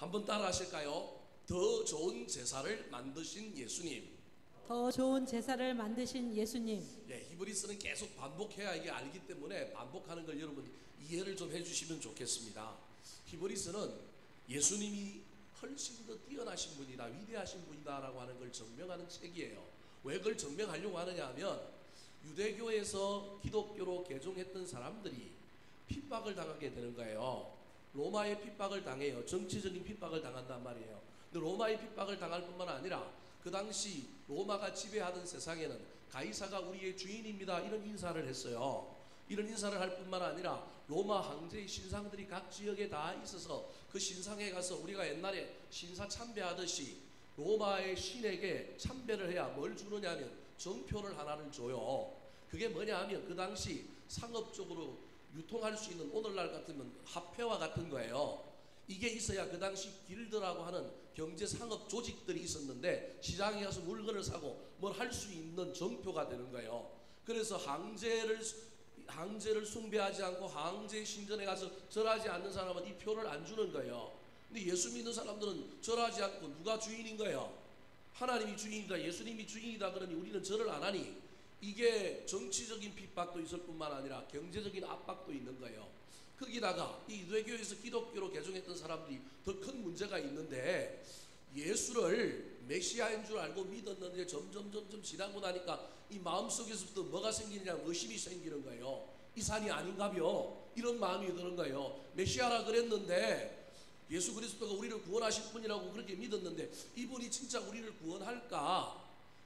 한번 따라 하실까요? 더 좋은 제사를 만드신 예수님. 더 좋은 제사를 만드신 예수님. 예, 히브리서는 계속 반복해야 이게 알기 때문에 반복하는 걸 여러분 이해를 좀 해주시면 좋겠습니다. 히브리서는 예수님이 훨씬 더 뛰어나신 분이다, 위대하신 분이다라고 하는 걸 증명하는 책이에요. 왜 그걸 증명하려고 하느냐 하면 유대교에서 기독교로 개종했던 사람들이 핍박을 당하게 되는 거예요. 로마의 핍박을 당해요. 정치적인 핍박을 당한단 말이에요. 근데 로마의 핍박을 당할 뿐만 아니라 그 당시 로마가 지배하던 세상에는 가이사가 우리의 주인입니다, 이런 인사를 했어요. 이런 인사를 할 뿐만 아니라 로마 황제의 신상들이 각 지역에 다 있어서 그 신상에 가서 우리가 옛날에 신사 참배하듯이 로마의 신에게 참배를 해야 뭘 주느냐 하면 정표를 하나를 줘요. 그게 뭐냐 하면 그 당시 상업적으로 유통할 수 있는, 오늘날 같으면 화폐와 같은 거예요. 이게 있어야 그 당시 길드라고 하는 경제 상업 조직들이 있었는데 시장에 가서 물건을 사고 뭘 할 수 있는 정표가 되는 거예요. 그래서 황제를 숭배하지 않고 황제의 신전에 가서 절하지 않는 사람은 이 표를 안 주는 거예요. 근데 예수 믿는 사람들은 절하지 않고 누가 주인인 거예요? 하나님이 주인이다, 예수님이 주인이다, 그러니 우리는 절을 안 하니 이게 정치적인 핍박도 있을 뿐만 아니라 경제적인 압박도 있는 거예요. 거기다가 이 유대교에서 기독교로 개종했던 사람들이 더 큰 문제가 있는데, 예수를 메시아인 줄 알고 믿었는데 점점 지나고 나니까 이 마음속에서부터 뭐가 생기느냐, 의심이 생기는 거예요. 이 산이 아닌가며, 이런 마음이 드는 거예요. 메시아라 그랬는데, 예수 그리스도가 우리를 구원하실 분이라고 그렇게 믿었는데 이분이 진짜 우리를 구원할까?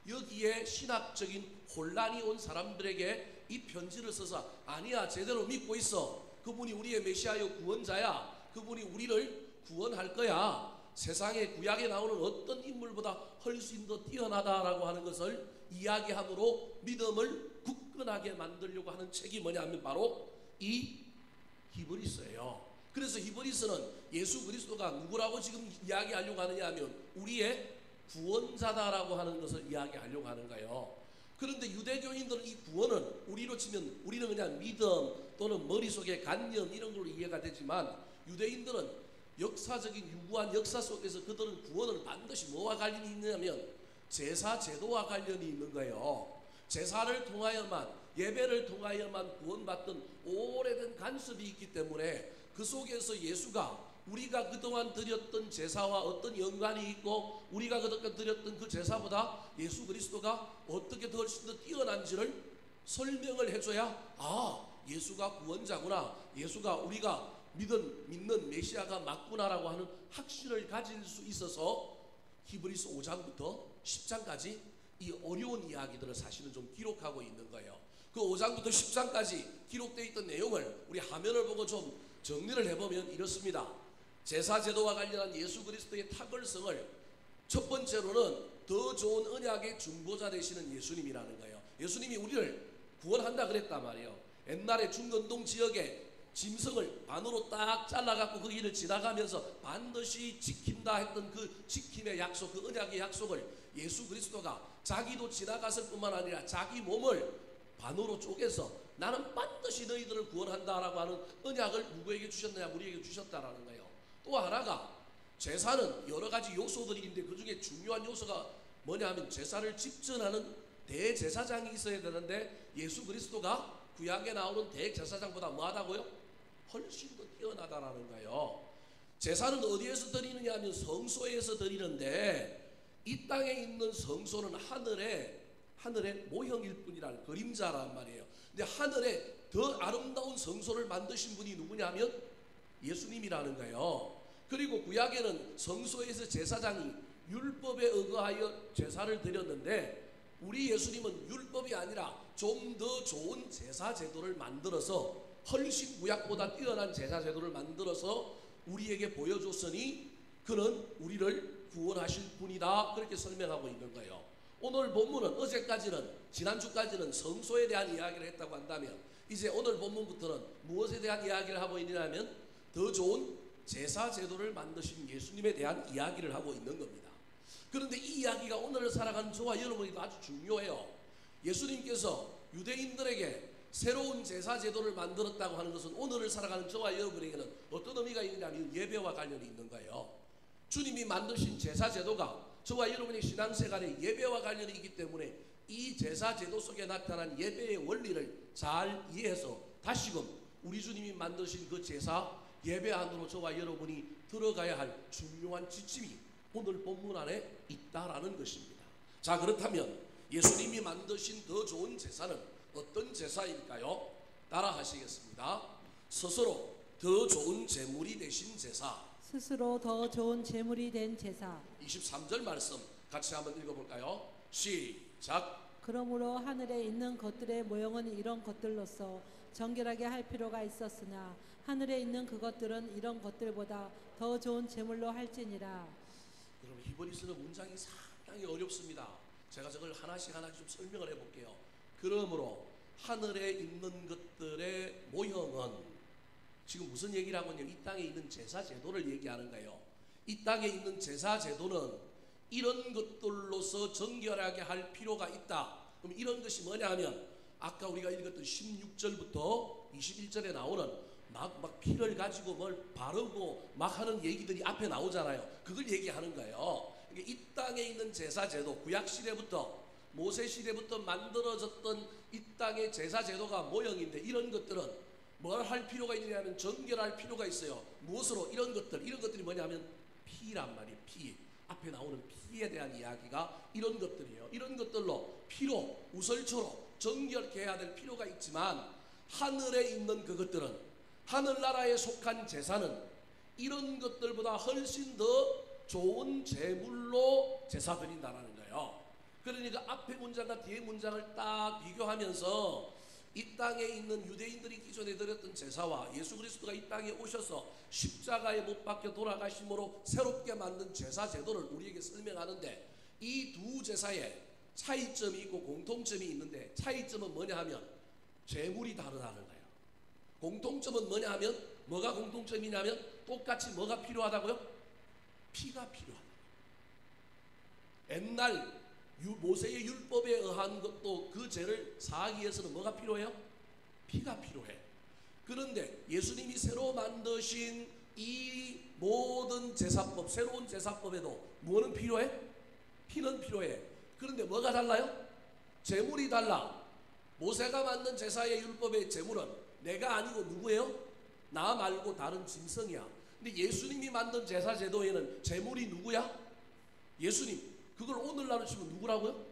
여기에 신학적인 혼란이 온 사람들에게 이 편지를 써서, 아니야, 제대로 믿고 있어, 그분이 우리의 메시아여 구원자야, 그분이 우리를 구원할 거야, 세상에 구약에 나오는 어떤 인물보다 훨씬 더 뛰어나다라고 하는 것을 이야기함으로 믿음을 굳건하게 만들려고 하는 책이 뭐냐 하면 바로 이 히브리서예요. 그래서 히브리서는 예수 그리스도가 누구라고 지금 이야기하려고 하느냐 하면 우리의 구원자다라고 하는 것을 이야기하려고 하는 거예요. 그런데 유대교인들은 이 구원은 우리로 치면 우리는 그냥 믿음 또는 머릿속에 관념 이런 걸로 이해가 되지만, 유대인들은 역사적인 유구한 역사 속에서 그들은 구원을 반드시 뭐와 관련이 있냐면 제사 제도와 관련이 있는 거예요. 제사를 통하여만, 예배를 통하여만 구원받던 오래된 간섭이 있기 때문에 그 속에서 예수가 우리가 그동안 드렸던 제사와 어떤 연관이 있고 우리가 그동안 드렸던 그 제사보다 예수 그리스도가 어떻게 더 훨씬 더 뛰어난지를 설명을 해줘야, 아, 예수가 구원자구나, 예수가 우리가 믿는 메시아가 맞구나라고 하는 확신을 가질 수 있어서 히브리서 5장부터 10장까지 이 어려운 이야기들을 사실은 좀 기록하고 있는 거예요. 그 5장부터 10장까지 기록되어 있던 내용을 우리 화면을 보고 좀 정리를 해보면 이렇습니다. 제사제도와 관련한 예수 그리스도의 탁월성을 첫 번째로는 더 좋은 언약의 중보자 되시는 예수님이라는 거예요. 예수님이 우리를 구원한다 그랬단 말이에요. 옛날에 중건동 지역에 짐승을 반으로 딱 잘라갖고 그 길을 지나가면서 반드시 지킨다 했던 그 지킴의 약속, 그 언약의 약속을 예수 그리스도가 자기도 지나갔을 뿐만 아니라 자기 몸을 반으로 쪼개서 나는 반드시 너희들을 구원한다라고 하는 언약을 누구에게 주셨느냐? 우리에게 주셨다라는 거예요. 또 하나가, 제사는 여러 가지 요소들이 있는데 그 중에 중요한 요소가 뭐냐 하면 제사를 집전하는 대제사장이 있어야 되는데 예수 그리스도가 구약에 나오는 대제사장보다 뭐하다고요? 훨씬 더 뛰어나다라는 거예요. 제사는 어디에서 드리느냐 하면 성소에서 드리는데, 이 땅에 있는 성소는 하늘의 모형일 뿐이라는, 그림자란 말이에요. 근데 하늘에 더 아름다운 성소를 만드신 분이 누구냐면 예수님이라는 거예요. 그리고 구약에는 성소에서 제사장이 율법에 의거하여 제사를 드렸는데, 우리 예수님은 율법이 아니라 좀 더 좋은 제사 제도를 만들어서, 훨씬 구약보다 뛰어난 제사 제도를 만들어서 우리에게 보여줬으니 그는 우리를 구원하실 분이다, 그렇게 설명하고 있는 거예요. 오늘 본문은 어제까지는, 지난주까지는 성소에 대한 이야기를 했다고 한다면, 이제 오늘 본문부터는 무엇에 대한 이야기를 하고 있느냐면 더 좋은 제사 제도를 만드신 예수님에 대한 이야기를 하고 있는 겁니다. 그런데 이 이야기가 오늘을 살아가는 저와 여러분에게도 아주 중요해요. 예수님께서 유대인들에게 새로운 제사 제도를 만들었다고 하는 것은 오늘을 살아가는 저와 여러분에게는 어떤 의미가 있느냐면 예배와 관련이 있는 거예요. 주님이 만드신 제사 제도가 저와 여러분의 신앙생활의 예배와 관련이 있기 때문에 이 제사 제도 속에 나타난 예배의 원리를 잘 이해해서 다시금 우리 주님이 만드신 그 제사 예배 안으로 저와 여러분이 들어가야 할 중요한 지침이 오늘 본문 안에 있다라는 것입니다. 자, 그렇다면 예수님이 만드신 더 좋은 제사는 어떤 제사일까요? 따라 하시겠습니다. 스스로 더 좋은 제물이 되신 제사. 스스로 더 좋은 제물이 된 제사. 23절 말씀 같이 한번 읽어볼까요? 시작. 그러므로 하늘에 있는 것들의 모형은 이런 것들로서 정결하게 할 필요가 있었으나 하늘에 있는 그것들은 이런 것들보다 더 좋은 제물로 할지니라. 여러분, 히브리서는 문장이 상당히 어렵습니다. 제가 저걸 하나씩 좀 설명을 해볼게요. 그러므로 하늘에 있는 것들의 모형은 지금 무슨 얘기를 하고 있냐면 이 땅에 있는 제사 제도를 얘기하는 거예요. 이 땅에 있는 제사 제도는 이런 것들로서 정결하게 할 필요가 있다. 그럼 이런 것이 뭐냐 하면 아까 우리가 읽었던 16절부터 21절에 나오는 막 피를 가지고 뭘 바르고 막 하는 얘기들이 앞에 나오잖아요. 그걸 얘기하는 거예요. 그러니까 이 땅에 있는 제사 제도, 구약 시대부터 모세 시대부터 만들어졌던 이 땅의 제사 제도가 모형인데 이런 것들은 뭘 할 필요가 있느냐면 정결할 필요가 있어요. 무엇으로? 이런 것들이 뭐냐면 피란 말이에요. 피. 앞에 나오는 피에 대한 이야기가 이런 것들이에요. 이런 것들로 피로 우설초로 정결케 해야 될 필요가 있지만 하늘에 있는 그것들은 하늘나라에 속한 제사는 이런 것들보다 훨씬 더 좋은 제물로 제사 드린다는 거예요. 그러니까 앞에 문장과 뒤에 문장을 딱 비교하면서 이 땅에 있는 유대인들이 기존에 드렸던 제사와 예수 그리스도가 이 땅에 오셔서 십자가에 못 박혀 돌아가심으로 새롭게 만든 제사 제도를 우리에게 설명하는데 이 두 제사에 차이점이 있고 공통점이 있는데 차이점은 뭐냐 하면 제물이 다르다는 거예요. 공통점은 뭐냐 하면 뭐가 공통점이냐면 똑같이 뭐가 필요하다고요? 피가 필요하다. 옛날 모세의 율법에 의한 것도 그 죄를 사하기 위해서는 뭐가 필요해요? 피가 필요해. 그런데 예수님이 새로 만드신 이 모든 제사법, 새로운 제사법에도 뭐는 필요해? 피는 필요해. 그런데 뭐가 달라요? 제물이 달라. 모세가 만든 제사의 율법의 제물은 내가 아니고 누구예요? 나 말고 다른 짐승이야. 근데 예수님이 만든 제사 제도에는 제물이 누구야? 예수님. 그걸 오늘날로 치면 누구라고요?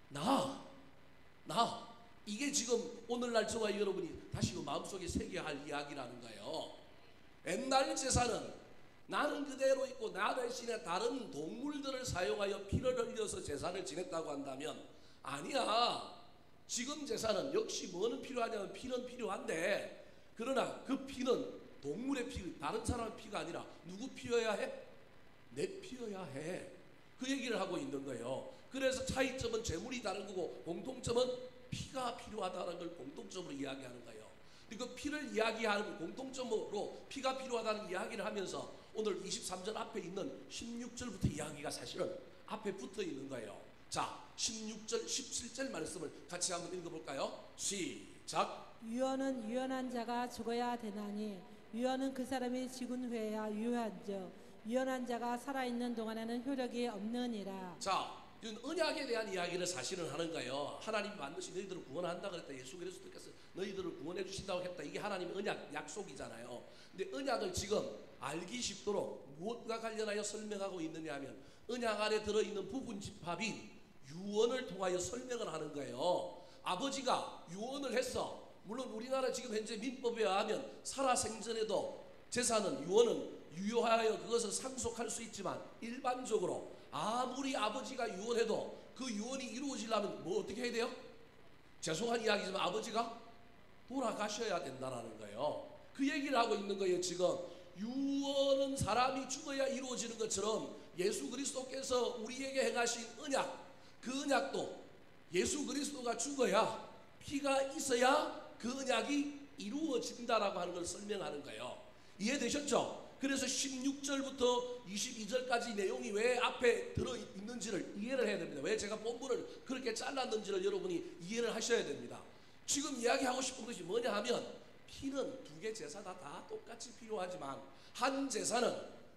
나. 이게 지금 오늘날 저와 여러분이 다시 마음속에 새겨야 할 이야기라는 거예요. 옛날 제사는 나는 그대로 있고 나 대신에 다른 동물들을 사용하여 피를 흘려서 제사를 지냈다고 한다면 아니야. 지금 제사는 역시 뭐는 필요하냐면 피는 필요한데 그러나 그 피는 동물의 피, 다른 사람의 피가 아니라 누구 피여야 해? 내 피여야 해. 그 얘기를 하고 있는 거예요. 그래서 차이점은 제물이 다른 거고 공통점은 피가 필요하다는 걸 공통점으로 이야기하는 거예요. 그 피를 이야기하는 공통점으로 피가 필요하다는 이야기를 하면서 오늘 23절 앞에 있는 16절부터 이야기가 사실은 앞에 붙어 있는 거예요. 자, 16절, 17절 말씀을 같이 한번 읽어볼까요? 시작. 유언은 유언한 자가 죽어야 되나니 유언은 그 사람이 죽은 후에야 유효한즉 유언한 자가 살아있는 동안에는 효력이 없느니라. 자, 언약에 대한 이야기를 사실은 하는 거예요. 하나님이 반드시 너희들을 구원한다 그랬다. 예수 그리스도께서 너희들을 구원해 주신다고 했다. 이게 하나님의 언약 약속이잖아요. 근데 언약을 지금 알기 쉽도록 무엇과 관련하여 설명하고 있느냐 하면 언약 안에 들어있는 부분 집합인 유언을 통하여 설명을 하는 거예요. 아버지가 유언을 했어. 물론 우리나라 지금 현재 민법에 의하면 살아생전에도 제사는 유언은 유효하여 그것을 상속할 수 있지만 일반적으로 아무리 아버지가 유언해도 그 유언이 이루어지려면 뭐 어떻게 해야 돼요? 죄송한 이야기지만 아버지가 돌아가셔야 된다는 거예요. 그 얘기를 하고 있는 거예요. 지금 유언은 사람이 죽어야 이루어지는 것처럼 예수 그리스도께서 우리에게 행하신 언약, 그 언약도 예수 그리스도가 죽어야 피가 있어야 그 언약이 이루어진다라고 하는 걸 설명하는 거예요. 이해되셨죠? 그래서 16절부터 22절까지 내용이 왜 앞에 들어있는지를 이해를 해야 됩니다. 왜 제가 본문을 그렇게 잘랐는지를 여러분이 이해를 하셔야 됩니다. 지금 이야기하고 싶은 것이 뭐냐 하면 피는 두 개 제사가 다 똑같이 필요하지만 한 제사는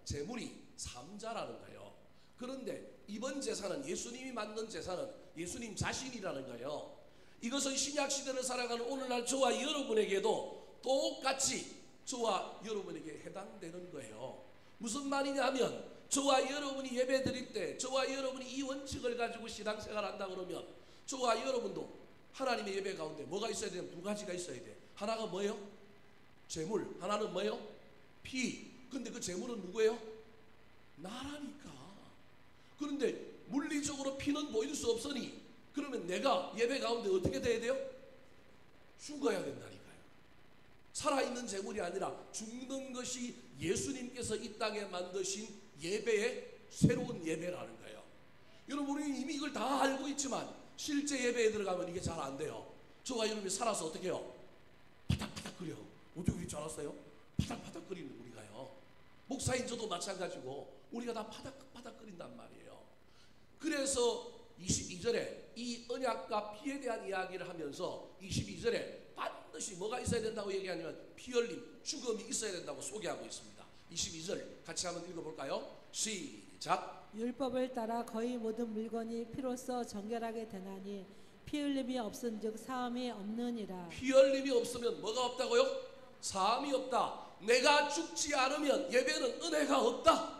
제물이 3 제3자라는 거예요. 그런데 이번 제사는, 예수님이 만든 제사는 예수님 자신이라는 거예요. 이것은 신약시대를 살아가는 오늘날 저와 여러분에게도 똑같이 저와 여러분에게 해당되는 거예요. 무슨 말이냐 하면, 저와 여러분이 예배 드릴 때, 저와 여러분이 이 원칙을 가지고 신앙생활 한다 그러면, 저와 여러분도 하나님의 예배 가운데 뭐가 있어야 되냐면 두 가지가 있어야 돼. 하나가 뭐예요? 재물. 하나는 뭐예요? 피. 근데 그 재물은 누구예요? 나라니까. 그런데 물리적으로 피는 보일 수 없으니, 그러면 내가 예배 가운데 어떻게 돼야 돼요? 죽어야 된다니까요. 살아있는 재물이 아니라 죽는 것이 예수님께서 이 땅에 만드신 예배의 새로운 예배라는 거예요. 여러분, 우리는 이미 이걸 다 알고 있지만 실제 예배에 들어가면 이게 잘 안 돼요. 저와 여러분이 살아서 어떻게 해요? 파닥파닥 끓여. 어떻게 그럴 줄 알았어요? 파닥파닥 끓이는 우리가요. 목사인 저도 마찬가지고 우리가 다 파닥파닥 끓인단 말이에요. 그래서 22절에 이 언약과 피에 대한 이야기를 하면서 22절에 반드시 뭐가 있어야 된다고 얘기하냐면 피 흘림, 죽음이 있어야 된다고 소개하고 있습니다. 22절 같이 한번 읽어볼까요? 시작. 율법을 따라 거의 모든 물건이 피로써 정결하게 되나니 피 흘림이 없은즉 사함이 없느니라. 피 흘림이 없으면 뭐가 없다고요? 사함이 없다. 내가 죽지 않으면 예배는 은혜가 없다.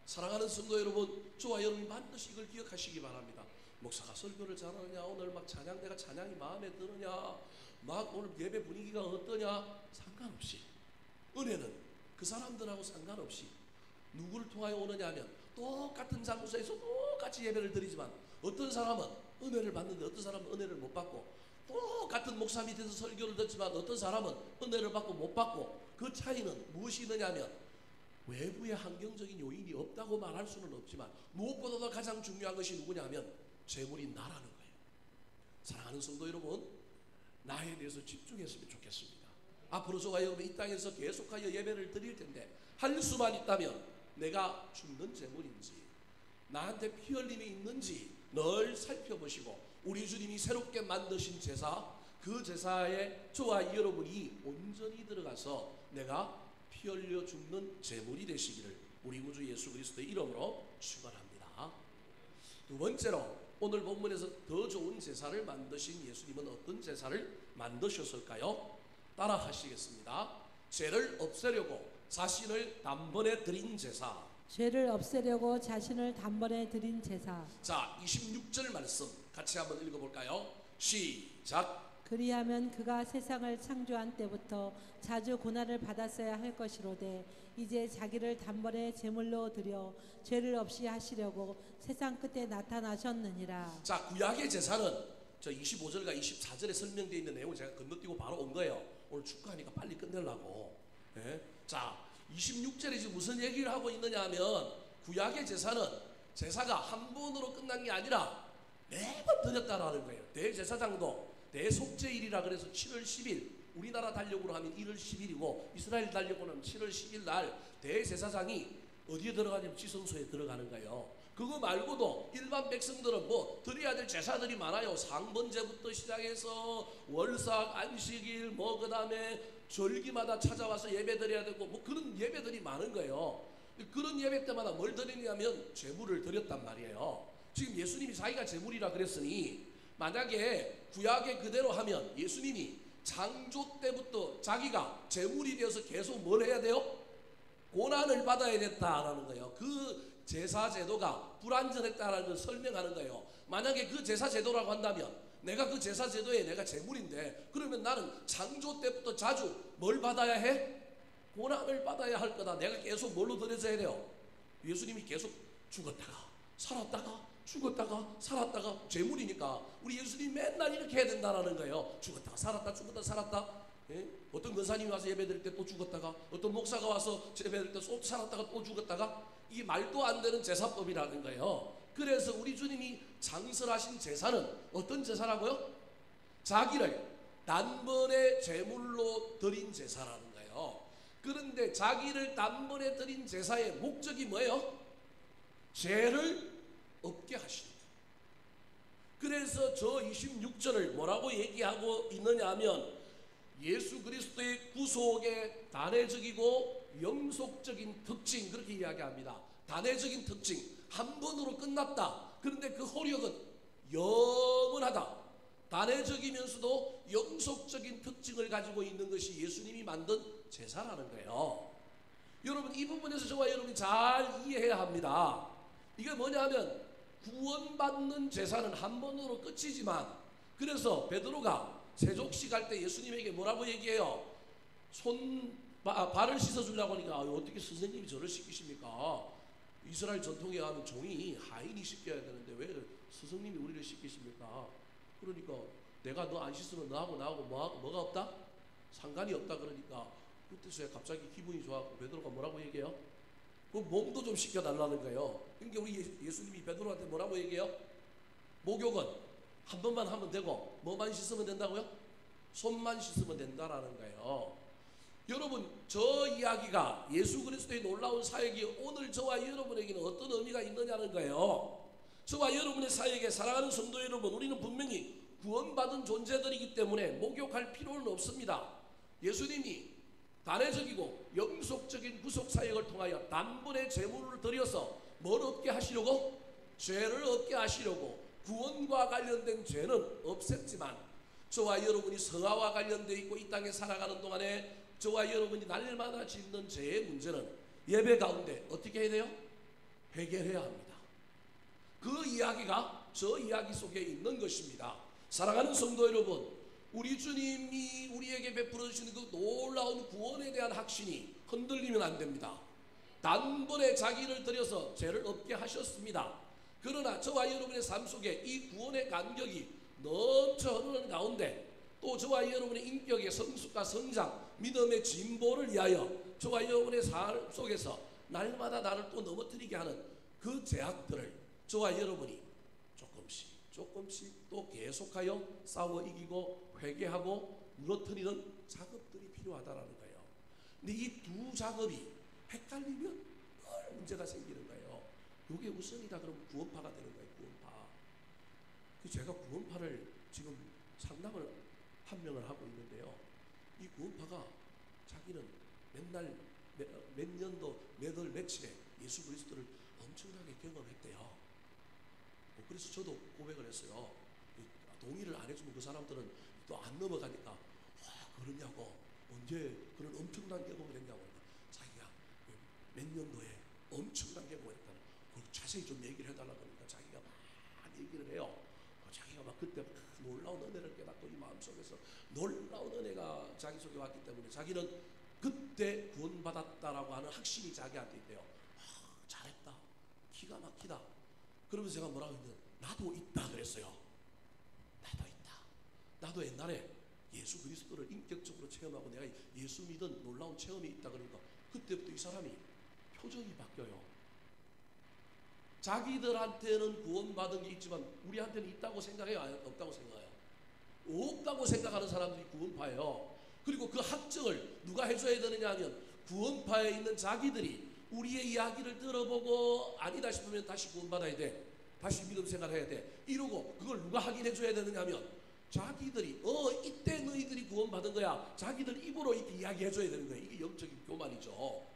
사랑하는 성도 여러분, 저와 여러분이 반드시 이걸 기억하시기 바랍니다. 목사가 설교를 잘하느냐, 오늘 막 찬양대가 찬양이 마음에 드느냐, 막 오늘 예배 분위기가 어떠냐, 상관없이 은혜는 그 사람들하고 상관없이 누구를 통하여 오느냐 하면 똑같은 장소에서 똑같이 예배를 드리지만 어떤 사람은 은혜를 받는데 어떤 사람은 은혜를 못 받고, 똑같은 목사 밑에서 설교를 듣지만 어떤 사람은 은혜를 받고 못 받고, 그 차이는 무엇이 있느냐 하면 외부의 환경적인 요인이 없다고 말할 수는 없지만 무엇보다도 가장 중요한 것이 누구냐 하면 재물이 나라는 거예요. 사랑하는 성도 여러분, 나에 대해서 집중했으면 좋겠습니다. 앞으로 저와 여러분 이 땅에서 계속하여 예배를 드릴 텐데 할 수만 있다면 내가 죽는 재물인지 나한테 피 흘림이 있는지 늘 살펴보시고, 우리 주님이 새롭게 만드신 제사, 그 제사에 저와 여러분이 온전히 들어가서 내가 피 흘려 죽는 제물이 되시기를 우리 구주 예수 그리스도의 이름으로 축원합니다. 두 번째로, 오늘 본문에서 더 좋은 제사를 만드신 예수님은 어떤 제사를 만드셨을까요? 따라 하시겠습니다. 죄를 없애려고 자신을 단번에 드린 제사. 죄를 없애려고 자신을 단번에 드린 제사. 자, 26절 말씀 같이 한번 읽어볼까요? 시작. 그리하면 그가 세상을 창조한 때부터 자주 고난을 받았어야 할 것이로되 이제 자기를 단번에 제물로 드려 죄를 없이 하시려고 세상 끝에 나타나셨느니라. 자, 구약의 제사는 저 25절과 24절에 설명되어 있는 내용을 제가 건너뛰고 바로 온 거예요. 오늘 축구하니까 빨리 끝내려고. 예? 자, 26절에 지금 무슨 얘기를 하고 있느냐 하면, 구약의 제사는 제사가 한 번으로 끝난 게 아니라 매번 드렸다라는 거예요. 대제사장도 대속죄일이라 그래서 7월 10일, 우리나라 달력으로 하면 1월 10일이고 이스라엘 달력으로 하면 7월 10일 날 대제사장이 어디에 들어가냐면 지성소에 들어가는 거예요. 그거 말고도 일반 백성들은 뭐 드려야 될 제사들이 많아요. 상번제부터 시작해서 월삭, 안식일, 뭐 그 다음에 절기마다 찾아와서 예배 드려야 되고 뭐 그런 예배들이 많은 거예요. 그런 예배 때마다 뭘 드리냐면 제물을 드렸단 말이에요. 지금 예수님이 자기가 제물이라 그랬으니 만약에 구약에 그대로 하면 예수님이 창조 때부터 자기가 제물이 되어서 계속 뭘 해야 돼요? 고난을 받아야 됐다라는 거예요. 그 제사 제도가 불완전했다라는 걸 설명하는 거예요. 만약에 그 제사 제도라고 한다면 내가 그 제사 제도에 내가 제물인데, 그러면 나는 창조 때부터 자주 뭘 받아야 해? 고난을 받아야 할 거다. 내가 계속 뭘로 드려져야 돼요? 예수님이 계속 죽었다가 살았다가 죽었다가 살았다가 제물이니까 우리 예수님이 맨날 이렇게 해야 된다라는 거예요. 죽었다가 살았다, 죽었다 살았다. 예? 어떤 권사님이 와서 예배 드릴 때 또 죽었다가, 어떤 목사가 와서 예배 드릴 때 또 살았다가 또 죽었다가, 이게 말도 안 되는 제사법이라는 거예요. 그래서 우리 주님이 장설하신 제사는 어떤 제사라고요? 자기를 단번에 제물로 드린 제사라는 거예요. 그런데 자기를 단번에 드린 제사의 목적이 뭐예요? 죄를 없게 하시는 거예요. 그래서 저 26절을 뭐라고 얘기하고 있느냐 하면, 예수 그리스도의 구속의 단회적이고 영속적인 특징, 그렇게 이야기합니다. 단회적인 특징, 한 번으로 끝났다. 그런데 그 호력은 영원하다. 단회적이면서도 영속적인 특징을 가지고 있는 것이 예수님이 만든 제사라는 거예요. 여러분, 이 부분에서 저와 여러분이 잘 이해해야 합니다. 이게 뭐냐 하면 구원받는 제사는 한 번으로 끝이지만, 그래서 베드로가 세족식 할 때 예수님에게 뭐라고 얘기해요? 발을 씻어주려고 하니까 어떻게 선생님이 저를 씻기십니까? 이스라엘 전통에 하면 종이 하인이 씻겨야 되는데 왜 스승님이 우리를 씻기십니까? 그러니까 내가 너 안 씻으면 너하고 나하고 뭐가 없다? 상관이 없다. 그러니까 그때서야 갑자기 기분이 좋았고 베드로가 뭐라고 얘기해요? 그 몸도 좀 씻겨달라는 거예요. 그러니까 우리 예수님이 베드로한테 뭐라고 얘기해요? 목욕은 한 번만 하면 되고 뭐만 씻으면 된다고요? 손만 씻으면 된다라는 거예요. 여러분, 저 이야기가 예수 그리스도의 놀라운 사역이 오늘 저와 여러분에게는 어떤 의미가 있느냐는 거예요. 저와 여러분의 사역에 사랑하는 성도 여러분, 우리는 분명히 구원받은 존재들이기 때문에 목욕할 필요는 없습니다. 예수님이 단회적이고 영속적인 구속 사역을 통하여 단번에 제물을 드려서 뭘 얻게 하시려고? 죄를 얻게 하시려고 구원과 관련된 죄는 없앴지만, 저와 여러분이 성화와 관련되어 있고 이 땅에 살아가는 동안에 저와 여러분이 날마다 짓는 죄의 문제는 예배 가운데 어떻게 해야 돼요? 해결해야 합니다. 그 이야기가 저 이야기 속에 있는 것입니다. 사랑하는 성도 여러분, 우리 주님이 우리에게 베풀어 주시는 그 놀라운 구원에 대한 확신이 흔들리면 안 됩니다. 단번에 자기를 들여서 죄를 없게 하셨습니다. 그러나 저와 여러분의 삶 속에 이 구원의 간격이 넘쳐 흐르는 가운데 또 저와 여러분의 인격의 성숙과 성장, 믿음의 진보를 위하여 저와 여러분의 삶 속에서 날마다 나를 또 넘어뜨리게 하는 그 제약들을 저와 여러분이 조금씩 또 계속하여 싸워 이기고 회개하고 무너뜨리는 작업들이 필요하다라는 거예요. 근데 이 두 작업이 헷갈리면 늘 문제가 생기는 거예요. 이게 우선이다 그러면 구원파가 되는 거예요. 구원파. 제가 구원파를 지금 상담을 한 명을 하고 있는데요. 이 구원파가 자기는 맨날 몇 년도 몇 월 며칠에 예수 그리스도를 엄청나게 경험했대요. 그래서 저도 고백을 했어요. 동의를 안 해주면 그 사람들은 또 안 넘어가니까 그러냐고, 언제 그런 엄청난 경험을 했냐고. 자기가 몇 년도에 엄청난 경험을 했다는 걸 자세히 좀 얘기를 해달라고 하니까 자기가 막 얘기를 해요. 자기가 막 그때 놀라운 은혜를 깨닫고 이 마음속에서 놀라운 은혜가 자기 속에 왔기 때문에 자기는 그때 구원받았다라고 하는 확신이 자기한테 있대요. 잘했다, 기가 막히다. 그러면서 제가 뭐라고 했냐면 나도 있다 그랬어요. 나도 있다. 나도 옛날에 예수 그리스도를 인격적으로 체험하고 내가 예수 믿은 놀라운 체험이 있다. 그러니까 그때부터 이 사람이 표정이 바뀌어요. 자기들한테는 구원받은 게 있지만 우리한테는 있다고 생각해요? 없다고 생각해요? 없다고 생각하는 사람들이 구원파예요. 그리고 그 학정을 누가 해줘야 되느냐 하면 구원파에 있는 자기들이 우리의 이야기를 들어보고 아니다 싶으면 다시 구원받아야 돼. 다시 믿음 생활해야 돼. 이러고 그걸 누가 확인해 줘야 되느냐 하면 자기들이 이때 너희들이 구원받은 거야. 자기들 입으로 이렇게 이야기해 줘야 되는 거예요. 이게 영적인 교만이죠.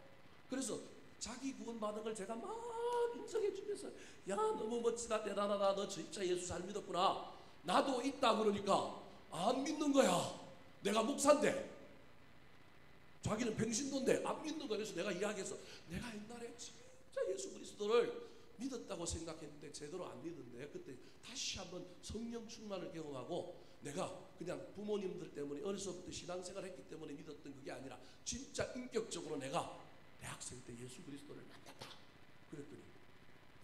그래서 자기 구원받은 걸 제가 막 인정해 주면서 야 너무 멋지다, 대단하다, 너 진짜 예수 잘 믿었구나, 나도 있다 그러니까 안 믿는 거야. 내가 목사인데, 자기는 평신도인데 안 믿는 거야. 그래서 내가 이야기해서 내가 옛날에 진짜 예수 그리스도를 믿었다고 생각했는데 제대로 안 믿었는데 그때 다시 한번 성령 충만을 경험하고 내가 그냥 부모님들 때문에 어려서부터 신앙생활을 했기 때문에 믿었던 그게 아니라 진짜 인격적으로 내가 대학생 때 예수 그리스도를 만났다 그랬더니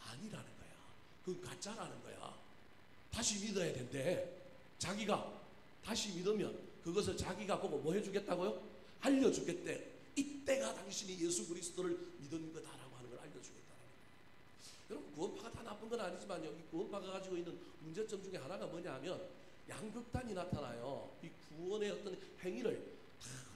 아니라는 거야. 그건 가짜라는 거야. 다시 믿어야 된대. 자기가 다시 믿으면 그것을 자기가 보고 뭐 해주겠다고요? 알려주겠대. 이때가 당신이 예수 그리스도를 믿은 거다라고 하는 걸 알려주겠다는 거예요. 여러분, 구원파가 다 나쁜 건 아니지만요, 이 구원파가 가지고 있는 문제점 중에 하나가 뭐냐 하면 양극단이 나타나요. 이 구원의 어떤 행위를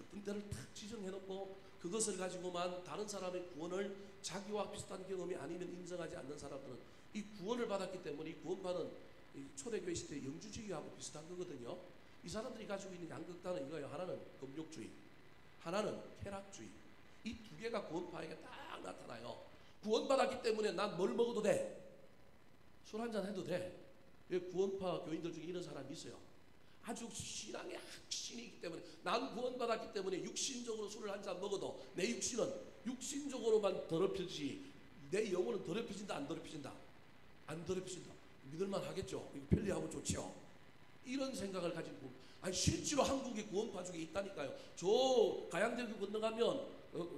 어떤 때를 탁 지정해놓고 그것을 가지고만 다른 사람의 구원을 자기와 비슷한 경험이 아니면 인정하지 않는 사람들은 이 구원을 받았기 때문에 이 구원받은 초대교회 시대 영주주의하고 비슷한 거거든요. 이 사람들이 가지고 있는 양극단은 이거예요. 하나는 금욕주의, 하나는 쾌락주의. 이 두 개가 구원파에게 딱 나타나요. 구원받았기 때문에 난 뭘 먹어도 돼? 술 한잔 해도 돼? 왜 구원파 교인들 중에 이런 사람이 있어요? 아주 신앙에 확신이 있기 때문에, 난 구원받았기 때문에 육신적으로 술을 한잔 먹어도 내 육신은 육신적으로만 더럽혀지지 내 영혼은 더럽혀진다 안 더럽혀진다? 안 더럽혀진다. 믿을만 하겠죠. 이거 편리하고 좋죠. 이런 생각을 가지고, 아니 실제로 한국의 구원파 중에 있다니까요. 저 가양대교 건너가면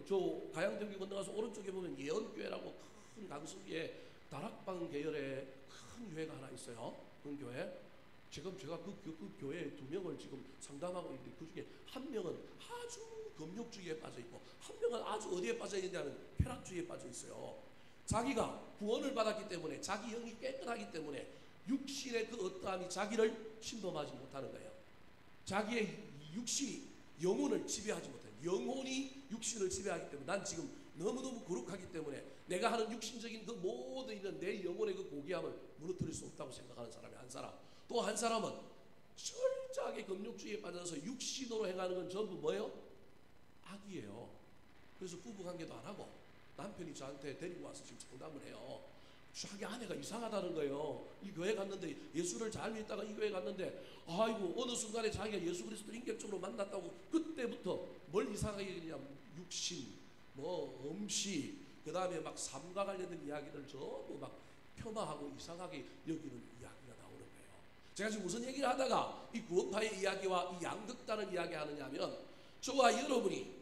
저 가양대교 건너가서 오른쪽에 보면 예언교회라고 큰 강수기에 다락방 계열의 큰 교회가 하나 있어요. 큰 교회. 지금 제가 그 교회 2명을 지금 상담하고 있는데, 그 중에 한 명은 아주 금욕주의에 빠져 있고 한 명은 아주 어디에 빠져 있느냐는 쾌락주의에 빠져 있어요. 자기가 구원을 받았기 때문에, 자기 영이 깨끗하기 때문에 육신의 그 어떠함이 자기를 침범하지 못하는 거예요. 자기의 육신이 영혼을 지배하지 못해요. 영혼이 육신을 지배하기 때문에 난 지금 너무너무 거룩하기 때문에 내가 하는 육신적인 그 모든 이런 내 영혼의 그 고귀함을 무너뜨릴 수 없다고 생각하는 사람이 한 사람. 또 한 사람은 철저하게 금욕주의에 빠져서 육신으로 행하는 건 전부 뭐예요? 악이에요. 그래서 부부관계도 안 하고 남편이 저한테 데리고 와서 지금 상담을 해요. 자기 아내가 이상하다는 거예요. 이 교회 갔는데 예수를 잘 믿다가 이 교회 갔는데 아이고 어느 순간에 자기가 예수 그리스도를 인격적으로 만났다고 그때부터 뭘 이상하게 여기냐면 육신, 뭐 음식, 그 다음에 막 삶과 관련된 이야기를 전부 막 폄하하고 이상하게 여기는 이야기가 나오는 거예요. 제가 지금 무슨 얘기를 하다가 이 구원파의 이야기와 이 양극단을 이야기하느냐면, 저와 여러분이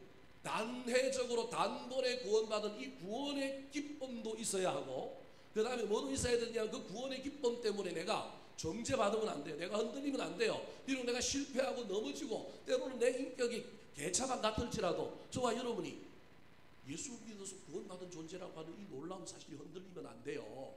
단회적으로 단번에 구원받은 이 구원의 기쁨도 있어야 하고, 그 다음에 뭐도 있어야 되냐, 그 구원의 기쁨 때문에 내가 정죄받으면 안 돼요. 내가 흔들리면 안 돼요. 비록 내가 실패하고 넘어지고 때로는 내 인격이 개차가 같을지라도 저와 여러분이 예수 믿어서 구원받은 존재라고 하는 이 놀라운 사실이 흔들리면 안 돼요.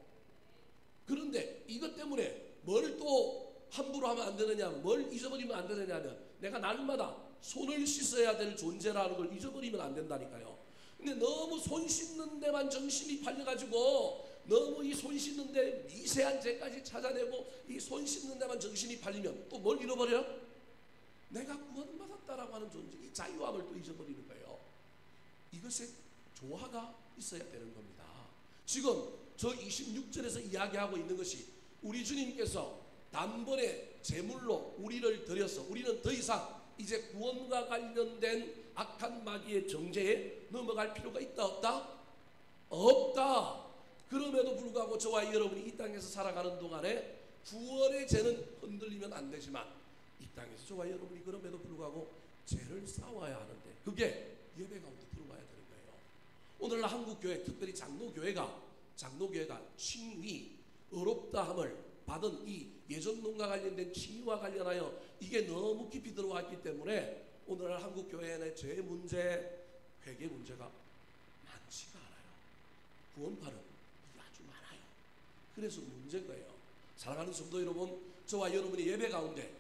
그런데 이것 때문에 뭘 또 함부로 하면 안 되느냐, 뭘 잊어버리면 안 되느냐면, 내가 날마다 손을 씻어야 될 존재라는 걸 잊어버리면 안 된다니까요. 근데 너무 손 씻는 데만 정신이 팔려가지고, 너무 이 손 씻는 데 미세한 죄까지 찾아내고 이 손 씻는 데만 정신이 팔리면 또 뭘 잃어버려요? 내가 구원받았다라고 하는 존재, 이 자유함을 또 잊어버리는 거예요. 이것에 조화가 있어야 되는 겁니다. 지금 저 26절에서 이야기하고 있는 것이, 우리 주님께서 단번에 제물로 우리를 드려서 우리는 더 이상 이제 구원과 관련된 악한 마귀의 정죄에 넘어갈 필요가 있다 없다? 없다. 그럼에도 불구하고 저와 여러분이 이 땅에서 살아가는 동안에 구원의 죄는 흔들리면 안 되지만, 이 땅에서 저와 여러분이 그럼에도 불구하고 죄를 싸워야 하는데, 그게 예배 가운데 들어와야 되는 거예요. 오늘날 한국교회, 특별히 장로교회가 칭의, 의롭다함을 받은 이 예전론과 관련된 칭의와 관련하여 이게 너무 깊이 들어와 있기 때문에 오늘날 한국교회 내 죄 문제, 회개 문제가 많지가 않아요. 구원파는 이게 아주 많아요. 그래서 문제인 거예요. 사랑하는 성도 여러분, 저와 여러분의 예배 가운데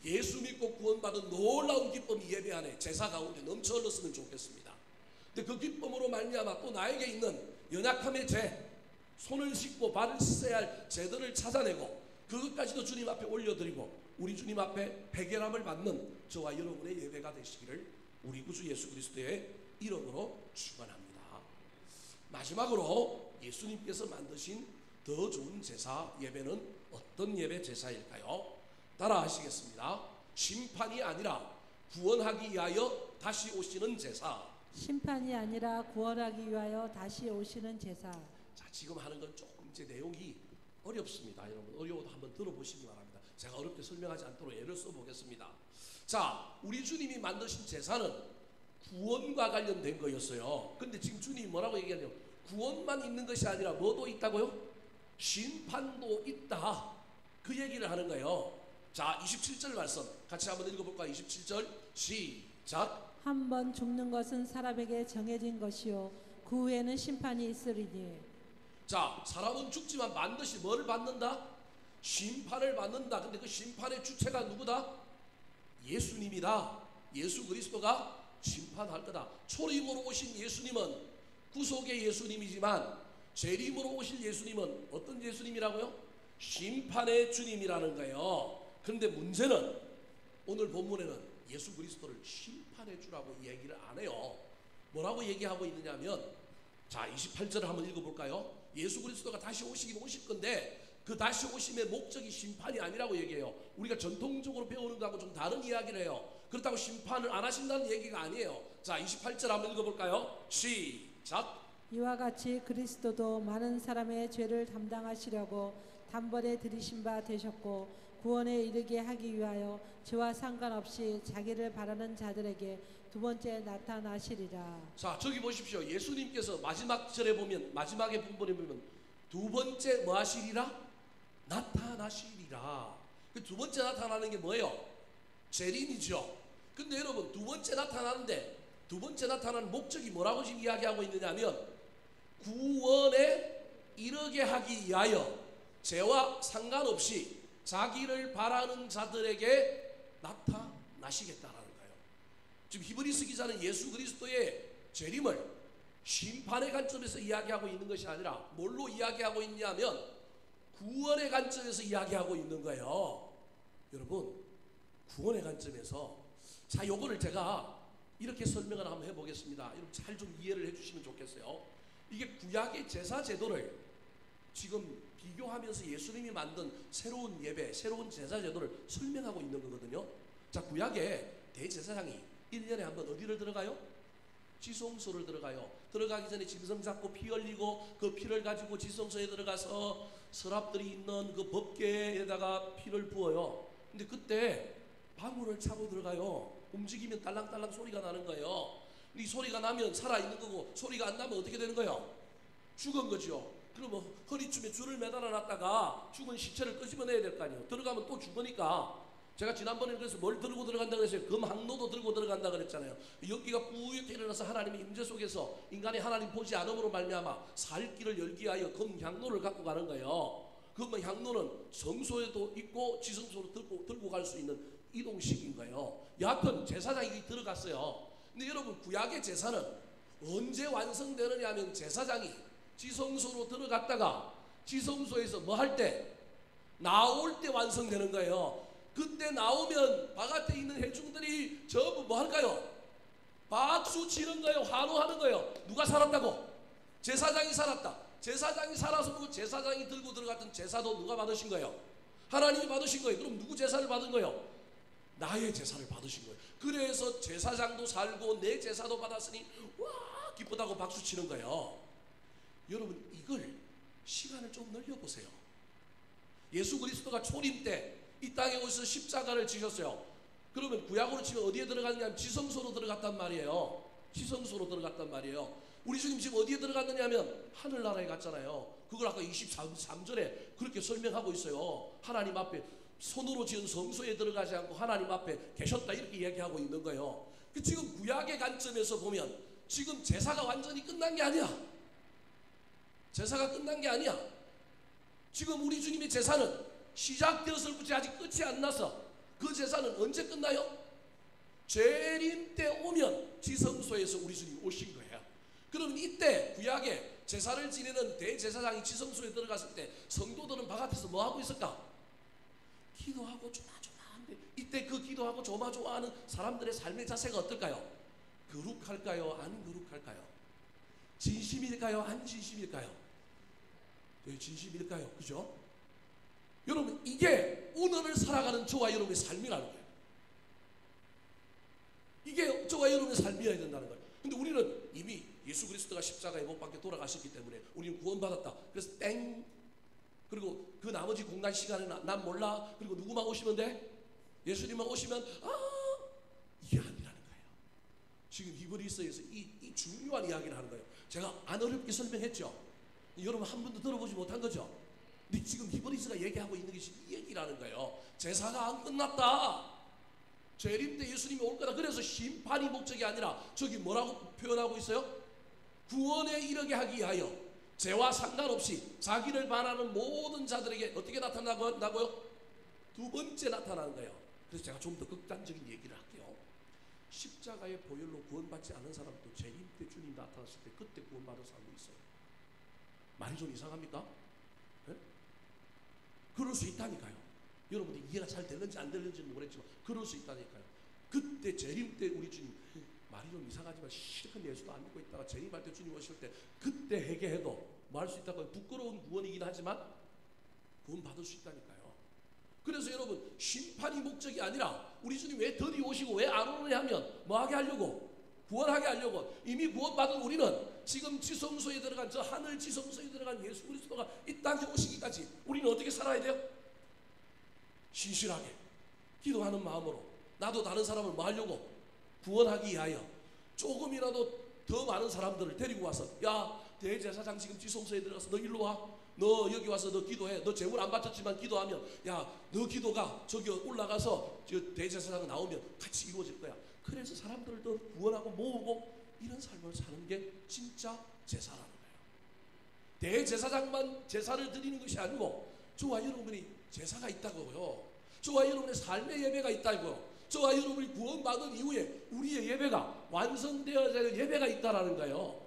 예수 믿고 구원받은 놀라운 기쁨이 예배 안에, 제사 가운데 넘쳐 흘렀으면 좋겠습니다. 근데 그 기쁨으로 말미암아 또 나에게 있는 연약함의 죄, 손을 씻고 발을 씻어야 할 죄들을 찾아내고 그것까지도 주님 앞에 올려드리고 우리 주님 앞에 해결함을 받는 저와 여러분의 예배가 되시기를 우리 구주 예수 그리스도의 이름으로 축원합니다. 마지막으로 예수님께서 만드신 더 좋은 제사 예배는 어떤 예배 제사일까요? 따라 하시겠습니다. 심판이 아니라 구원하기 위하여 다시 오시는 제사. 심판이 아니라 구원하기 위하여 다시 오시는 제사. 자, 지금 하는 건 조금 이제 내용이 어렵습니다. 여러분 어려워도 한번 들어보시기 바랍니다. 제가 어렵게 설명하지 않도록 예를 써보겠습니다. 자, 우리 주님이 만드신 제사는 구원과 관련된 거였어요. 근데 지금 주님이 뭐라고 얘기하냐면, 구원만 있는 것이 아니라 뭐도 있다고요? 심판도 있다. 그 얘기를 하는 거예요. 자, 27절 말씀 같이 한번 읽어볼까요? 27절 시작. 한 번 죽는 것은 사람에게 정해진 것이요 그 후에는 심판이 있으리니. 자, 사람은 죽지만 반드시 뭐를 받는다? 심판을 받는다. 근데 그 심판의 주체가 누구다? 예수님이다. 예수 그리스도가 심판할 거다. 초림으로 오신 예수님은 구속의 예수님이지만 재림으로 오실 예수님은 어떤 예수님이라고요? 심판의 주님이라는 거예요. 그런데 문제는 오늘 본문에는 예수 그리스도를 심판의 주라고 얘기를 안 해요. 뭐라고 얘기하고 있느냐면, 자, 28절을 한번 읽어볼까요? 예수 그리스도가 다시 오시긴 오실 건데 그 다시 오심의 목적이 심판이 아니라고 얘기해요. 우리가 전통적으로 배우는 거하고 좀 다른 이야기를 해요. 그렇다고 심판을 안 하신다는 얘기가 아니에요. 자, 28절 한번 읽어볼까요? 시작. 이와 같이 그리스도도 많은 사람의 죄를 담당하시려고 단번에 들이신 바 되셨고 구원에 이르게 하기 위하여 죄와 상관없이 자기를 바라는 자들에게 두 번째 나타나시리라. 자, 저기 보십시오. 예수님께서 마지막 절에 보면, 마지막에 부분에 보면 두 번째 뭐 하시리라? 나타나시리라. 그 두 번째 나타나는 게 뭐예요? 재림이죠. 근데 여러분, 두 번째 나타나는데 두 번째 나타나는 목적이 뭐라고 지금 이야기하고 있느냐면 구원에 이르게 하기 위하여 죄와 상관없이 자기를 바라는 자들에게 나타나시겠다라는 거예요. 지금 히브리서 기자는 예수 그리스도의 재림을 심판의 관점에서 이야기하고 있는 것이 아니라 뭘로 이야기하고 있냐면 구원의 관점에서 이야기하고 있는 거예요. 여러분, 구원의 관점에서, 자, 요거를 제가 이렇게 설명을 한번 해보겠습니다. 여러분 잘 좀 이해를 해주시면 좋겠어요. 이게 구약의 제사 제도를 지금 비교하면서 예수님이 만든 새로운 예배, 새로운 제사 제도를 설명하고 있는 거거든요. 자, 구약의 대제사장이 1년에 한 번 어디를 들어가요? 지성소를 들어가요. 들어가기 전에 짐승 잡고 피 흘리고 그 피를 가지고 지성소에 들어가서 서랍들이 있는 그 법궤에다가 피를 부어요. 근데 그때 방울을 차고 들어가요. 움직이면 딸랑딸랑 소리가 나는 거예요. 이 소리가 나면 살아있는 거고 소리가 안 나면 어떻게 되는 거예요? 죽은 거죠. 그러면 허리춤에 줄을 매달아 놨다가 죽은 시체를 끄집어내야 될 거 아니에요. 들어가면 또 죽으니까. 제가 지난번에 그래서 뭘 들고 들어간다고 했어요? 금항로도 들고 들어간다 그랬잖아요. 연기가 뿌옇게 일어나서 하나님의 임재 속에서 인간이 하나님 보지 않음으로 말미암아 살 길을 열기 위하여 금향로를 갖고 가는 거예요. 금향로는 성소에도 있고 지성소로 들고 갈 수 있는 이동식인 거예요. 여하튼 제사장이 들어갔어요. 근데 여러분, 구약의 제사는 언제 완성되느냐 하면 제사장이 지성소로 들어갔다가 지성소에서 뭐 할 때? 나올 때 완성되는 거예요. 그때 나오면 바깥에 있는 회중들이 전부 뭐 할까요? 박수 치는 거예요. 환호하는 거예요. 누가 살았다고? 제사장이 살았다. 제사장이 살아서 그 제사장이 들고 들어갔던 제사도 누가 받으신 거예요? 하나님이 받으신 거예요. 그럼 누구 제사를 받은 거예요? 나의 제사를 받으신 거예요. 그래서 제사장도 살고 내 제사도 받았으니 와 기쁘다고 박수 치는 거예요. 여러분, 이걸 시간을 좀 늘려보세요. 예수 그리스도가 초림 때 이 땅에 오셔서 십자가를 지셨어요. 그러면 구약으로 치면 어디에 들어갔냐면 지성소로 들어갔단 말이에요. 지성소로 들어갔단 말이에요. 우리 주님 지금 어디에 들어갔느냐면 하늘나라에 갔잖아요. 그걸 아까 23절에 그렇게 설명하고 있어요. 하나님 앞에 손으로 지은 성소에 들어가지 않고 하나님 앞에 계셨다 이렇게 얘기하고 있는 거예요. 지금 구약의 관점에서 보면 지금 제사가 완전히 끝난 게 아니야. 제사가 끝난 게 아니야. 지금 우리 주님의 제사는 시작되었을 뿐이지 아직 끝이 안 나서 그 제사는 언제 끝나요? 재림 때 오면 지성소에서 우리 주님 오신 거예요. 그러면 이때 구약에 제사를 지내는 대제사장이 지성소에 들어갔을 때 성도들은 바깥에서 뭐 하고 있을까? 기도하고 조마조마한데 이때 그 기도하고 조마조마하는 사람들의 삶의 자세가 어떨까요? 거룩할까요? 안 거룩할까요? 진심일까요? 안 진심일까요? 네, 진심일까요? 그죠? 여러분, 이게 오늘을 살아가는 저와 여러분의 삶이라는 거예요. 이게 저와 여러분의 삶이어야 된다는 거예요. 근데 우리는 이미 예수 그리스도가 십자가에 못 박혀 돌아가셨기 때문에 우리는 구원받았다. 그래서 땡. 그리고 그 나머지 공간 시간에는 난 몰라. 그리고 누구만 오시면 돼? 예수님만 오시면 이게 아니라는 거예요. 지금 히브리서에서 이 중요한 이야기를 하는 거예요. 제가 안 어렵게 설명했죠. 여러분 한 번도 들어보지 못한 거죠. 근데 지금 히브리서가 얘기하고 있는 것이 이 얘기라는 거예요. 제사가 안 끝났다. 재림 때 예수님이 올 거다. 그래서 심판이 목적이 아니라 저기 뭐라고 표현하고 있어요? 구원에 이르게 하기 위하여 죄와 상관없이 자기를 반하는 모든 자들에게 어떻게 나타나고요? 두 번째 나타나는 거예요. 그래서 제가 좀 더 극단적인 얘기를 할게요. 십자가의 보혈로 구원받지 않은 사람도 재림 때 주님 나타났을 때 그때 구원받은 사람도 있어요. 말이 좀 이상합니까? 네? 그럴 수 있다니까요. 여러분이 이해가 잘 되는지 안 되는지는 모르겠지만 그럴 수 있다니까요. 그때 재림 때 우리 주님 말이 좀 이상하지만 실컷 예수도 안 믿고 있다가 재림할 때 주님 오실 때 그때 회개해도 뭐 할 수 있다고 부끄러운 구원이긴 하지만 구원 받을 수 있다니까요. 그래서 여러분 심판이 목적이 아니라 우리 주님 왜 더디 오시고 왜 안 오느냐 하면 뭐 하게 하려고? 구원하게 하려고. 이미 구원받은 우리는 지금 지성소에 들어간 저 하늘 지성소에 들어간 예수 그리스도가 이 땅에 오시기까지 우리는 어떻게 살아야 돼요? 신실하게 기도하는 마음으로 나도 다른 사람을 뭐 하려고? 구원하기 위하여 조금이라도 더 많은 사람들을 데리고 와서 야 대제사장 지금 지성소에 들어가서 너 일로 와. 너 여기 와서 너 기도해. 너 제물 안 바쳤지만 기도하면 야 너 기도가 저기 올라가서 저 대제사장 나오면 같이 이루어질 거야. 그래서 사람들을 더 구원하고 모으고 이런 삶을 사는 게 진짜 제사라는 거예요. 대제사장만 제사를 드리는 것이 아니고 저와 여러분이 제사가 있다고요. 저와 여러분의 삶의 예배가 있다고요. 저와 여러분이 구원받은 이후에 우리의 예배가 완성되어야 될 예배가 있다라는 거예요.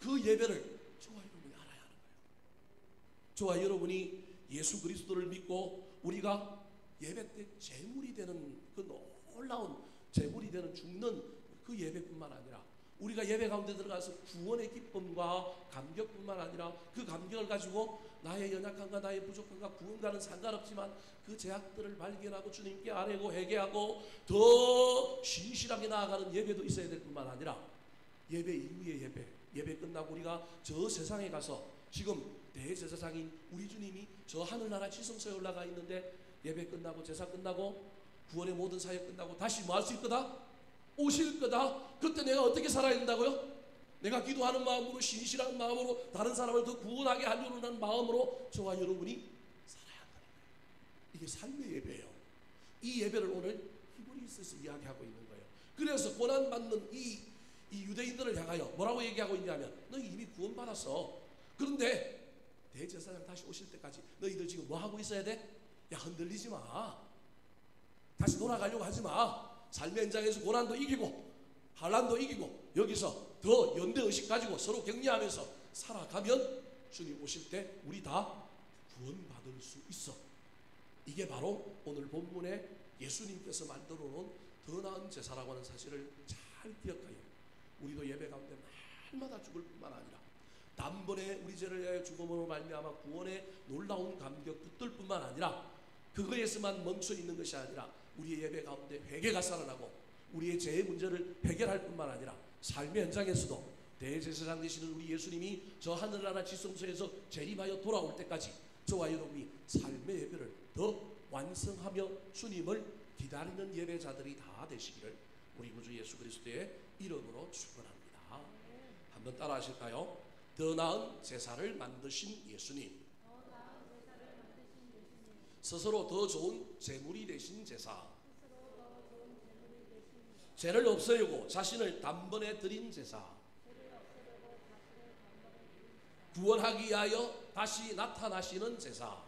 그 예배를 저와 여러분이 알아야 하는 거예요. 저와 여러분이 예수 그리스도를 믿고 우리가 예배 때 제물이 되는 그 놀라운 제물이 되는 죽는 그 예배뿐만 아니라 우리가 예배 가운데 들어가서 구원의 기쁨과 감격뿐만 아니라 그 감격을 가지고 나의 연약함과 나의 부족함과 구원과는 상관없지만 그 제약들을 발견하고 주님께 아뢰고 회개하고 더 신실하게 나아가는 예배도 있어야 될 뿐만 아니라 예배 이후의 예배 끝나고 우리가 저 세상에 가서 지금 대제사장인 우리 주님이 저 하늘나라 지성소에 올라가 있는데 예배 끝나고 제사 끝나고 구원의 모든 사역 끝나고 다시 뭐 할 수 있거다? 오실 거다. 그때 내가 어떻게 살아야 된다고요? 내가 기도하는 마음으로 신실한 마음으로 다른 사람을 더 구원하게 하려는 하는 마음으로 저와 여러분이 살아야 한다는 거예요. 이게 삶의 예배예요. 이 예배를 오늘 히브리서에서 이야기하고 있는 거예요. 그래서 고난받는 이 유대인들을 향하여 뭐라고 얘기하고 있냐면 너희 이미 구원받았어. 그런데 대제사장 다시 오실 때까지 너희들 지금 뭐 하고 있어야 돼? 야 흔들리지 마. 다시 돌아가려고 하지 마. 삶의 현장에서 고난도 이기고 환난도 이기고 여기서 더 연대의식 가지고 서로 격려하면서 살아가면 주님 오실 때 우리 다 구원받을 수 있어. 이게 바로 오늘 본문에 예수님께서 만들어 놓은 더 나은 제사라고 하는 사실을 잘 기억하여 우리도 예배 가운데 날마다 죽을 뿐만 아니라 단번에 우리 죄를 위하여 죽음으로 말미암아 구원의 놀라운 감격 붙들 뿐만 아니라 그거에서만 멈춰 있는 것이 아니라 우리의 예배 가운데 회개가 살아나고 우리의 죄의 문제를 해결할 뿐만 아니라 삶의 현장에서도 대제사장 되시는 우리 예수님이 저 하늘나라 지성소에서 재림하여 돌아올 때까지 저와 여러분이 삶의 예배를 더 완성하며 주님을 기다리는 예배자들이 다 되시기를 우리 구주 예수 그리스도의 이름으로 축원합니다. 한번 따라 하실까요? 더 나은 제사를 만드신 예수님, 스스로 더 좋은 제물이 되신 제사, 죄를 없애려고 자신을 단번에 드린 제사, 구원하기 위하여 다시 나타나시는 제사,